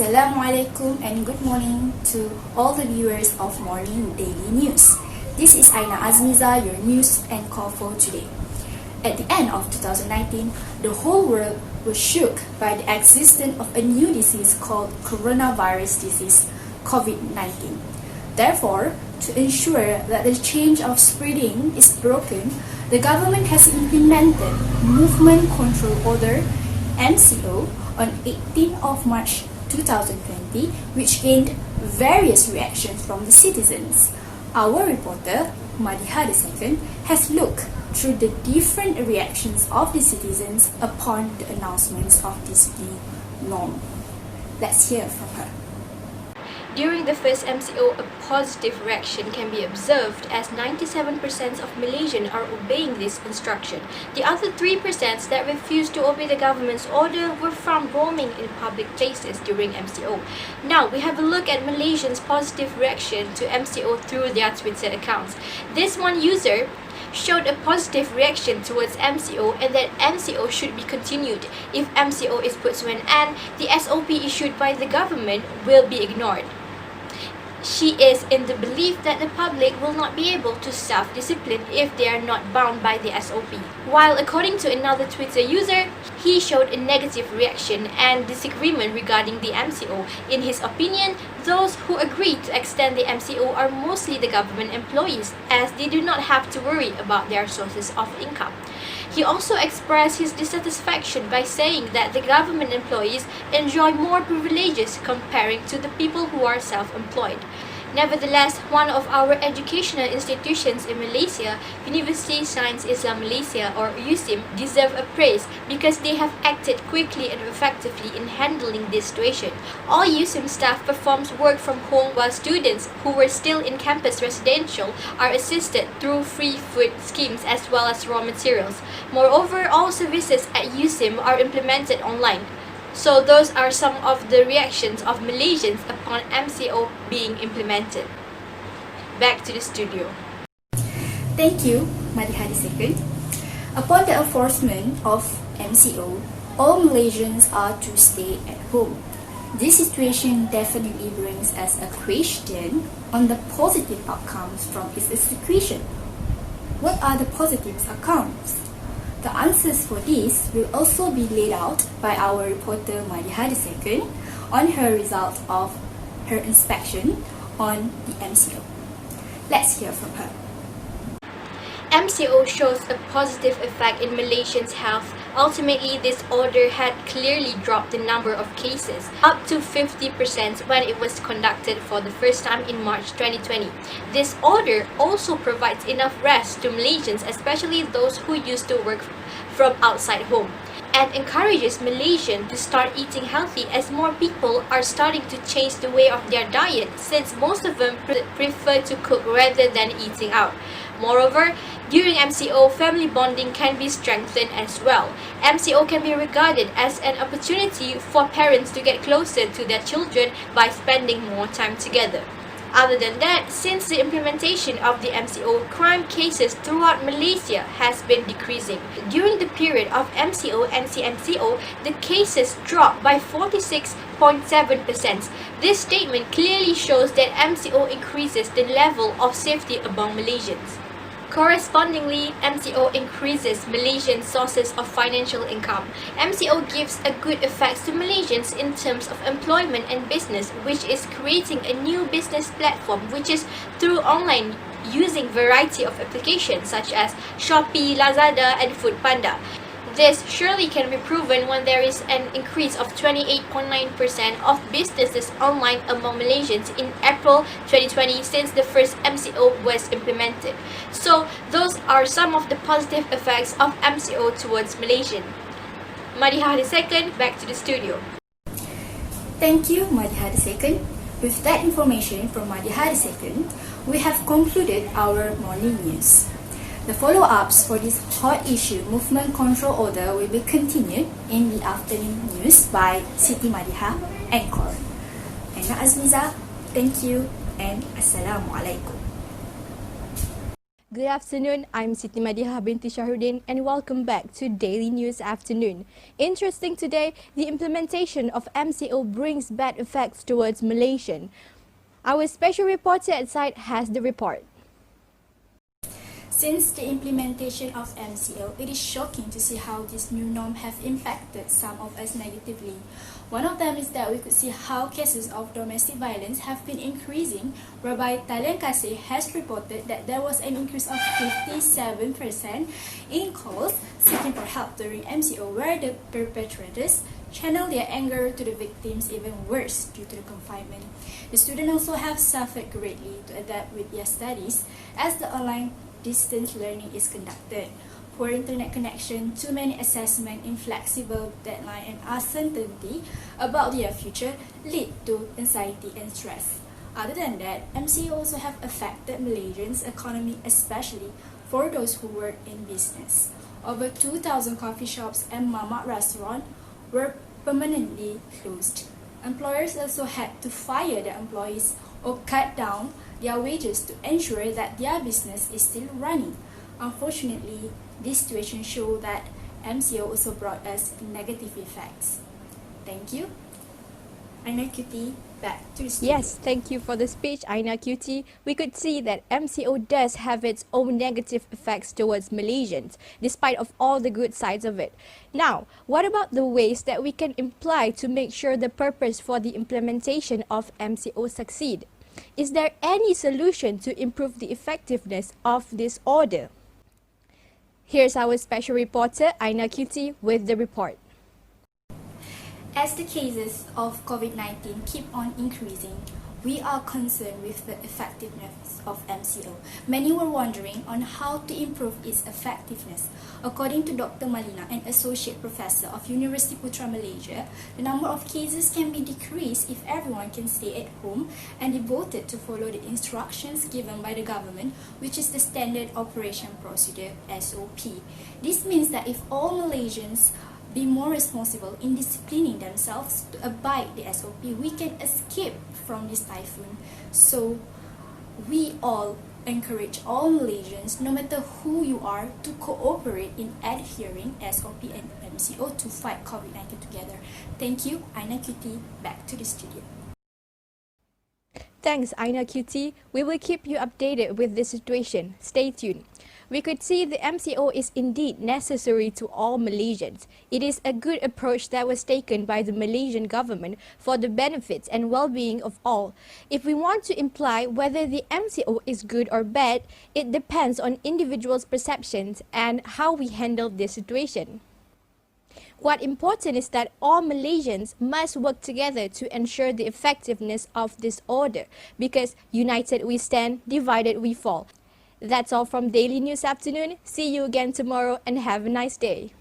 Assalamualaikum and good morning to all the viewers of Morning Daily News. This is Aina Azmeeza, your news anchor for today. At the end of 2019, the whole world was shook by the existence of a new disease called coronavirus disease, COVID-19. Therefore, to ensure that the chain of spreading is broken, the government has implemented Movement Control Order (MCO) on 18th of March 2020, which gained various reactions from the citizens. Our reporter, Madihah II, has looked through the different reactions of the citizens upon the announcements of this new norm. Let's hear from her. During the first MCO, a positive reaction can be observed as 97% of Malaysians are obeying this instruction. The other 3% that refused to obey the government's order were found roaming in public places during MCO. Now, we have a look at Malaysians' positive reaction to MCO through their Twitter accounts. This one user showed a positive reaction towards MCO and that MCO should be continued. If MCO is put to an end, the SOP issued by the government will be ignored. She is in the belief that the public will not be able to self-discipline if they are not bound by the SOP. While according to another Twitter user, he showed a negative reaction and disagreement regarding the MCO. In his opinion, those who agreed to extend the MCO are mostly the government employees, as they do not have to worry about their sources of income. He also expressed his dissatisfaction by saying that the government employees enjoy more privileges comparing to the people who are self-employed. Nevertheless, one of our educational institutions in Malaysia, University Sains Islam Malaysia or USIM, deserve a praise because they have acted quickly and effectively in handling this situation. All USIM staff performs work from home while students who were still in campus residential are assisted through free food schemes as well as raw materials. Moreover, all services at USIM are implemented online. So those are some of the reactions of Malaysians upon MCO being implemented. Back to the studio. Thank you, Madihah II. Upon the enforcement of MCO, all Malaysians are to stay at home. This situation definitely brings us a question on the positive outcomes from its execution. What are the positive outcomes? The answers for this will also be laid out by our reporter Madihah II on her results of her inspection on the MCO. Let's hear from her. MCO shows a positive effect in Malaysians' health. Ultimately, this order had clearly dropped the number of cases, up to 50% when it was conducted for the first time in March 2020. This order also provides enough rest to Malaysians, especially those who used to work from outside home, and encourages Malaysians to start eating healthy as more people are starting to change the way of their diet since most of them prefer to cook rather than eating out. Moreover, during MCO, family bonding can be strengthened as well. MCO can be regarded as an opportunity for parents to get closer to their children by spending more time together. Other than that, since the implementation of the MCO, crime cases throughout Malaysia has been decreasing. During the period of MCO and CMCO, the cases dropped by 46.7%. This statement clearly shows that MCO increases the level of safety among Malaysians. Correspondingly, MCO increases Malaysian sources of financial income. MCO gives a good effect to Malaysians in terms of employment and business, which is creating a new business platform which is through online using variety of applications such as Shopee, Lazada and Foodpanda. This surely can be proven when there is an increase of 28.9% of businesses online among Malaysians in April 2020 since the first MCO was implemented. So, those are some of the positive effects of MCO towards Malaysians. Madihah II, back to the studio. Thank you, Madihah II. With that information from Madihah II, we have concluded our morning news. The follow-ups for this hot issue movement control order will be continued in the afternoon news by Siti Madihah, anchor. Aina Azmeeza, thank you and Assalamualaikum. Good afternoon, I'm Siti Madihah binti Shahrudin and welcome back to Daily News Afternoon. Interesting today, the implementation of MCO brings bad effects towards Malaysian. Our special reporter at site has the report. Since the implementation of MCO, it is shocking to see how this new norm have impacted some of us negatively. One of them is that we could see how cases of domestic violence have been increasing, whereby Talian Kasih has reported that there was an increase of 57% in calls seeking for help during MCO, where the perpetrators channel their anger to the victims even worse due to the confinement. The students also have suffered greatly to adapt with their studies as the online distance learning is conducted. Poor internet connection, too many assessment, inflexible deadline, and uncertainty about their future lead to anxiety and stress. Other than that, MCO also have affected Malaysians' economy, especially for those who work in business. Over 2,000 coffee shops and mamak restaurants were permanently closed. Employers also had to fire their employees or cut down their wages to ensure that their business is still running. Unfortunately, this situation shows that MCO also brought us negative effects. Thank you. Aina Cutie, back to the studio. Yes, thank you for the speech, Aina Cutie. We could see that MCO does have its own negative effects towards Malaysians, despite of all the good sides of it. Now, what about the ways that we can imply to make sure the purpose for the implementation of MCO succeed? Is there any solution to improve the effectiveness of this order? Here's our special reporter, Aina Cutie, with the report. As the cases of COVID-19 keep on increasing, we are concerned with the effectiveness of MCO. Many were wondering on how to improve its effectiveness. According to Dr. Malina, an associate professor of University Putra Malaysia, the number of cases can be decreased if everyone can stay at home and devoted to follow the instructions given by the government, which is the Standard Operation Procedure (SOP). This means that if all Malaysians be more responsible in disciplining themselves to abide the SOP, we can escape from this typhoon. So we all encourage all Malaysians, no matter who you are, to cooperate in adhering SOP and MCO to fight COVID-19 together. Thank you, Aina Cutie. Back to the studio. Thanks, Aina Cutie. We will keep you updated with this situation. Stay tuned. We could see the MCO is indeed necessary to all Malaysians. It is a good approach that was taken by the Malaysian government for the benefits and well-being of all. If we want to imply whether the MCO is good or bad, it depends on individuals' perceptions and how we handle this situation. What important is that all Malaysians must work together to ensure the effectiveness of this order, because united we stand, divided we fall. That's all from Daily News Afternoon. See you again tomorrow and have a nice day.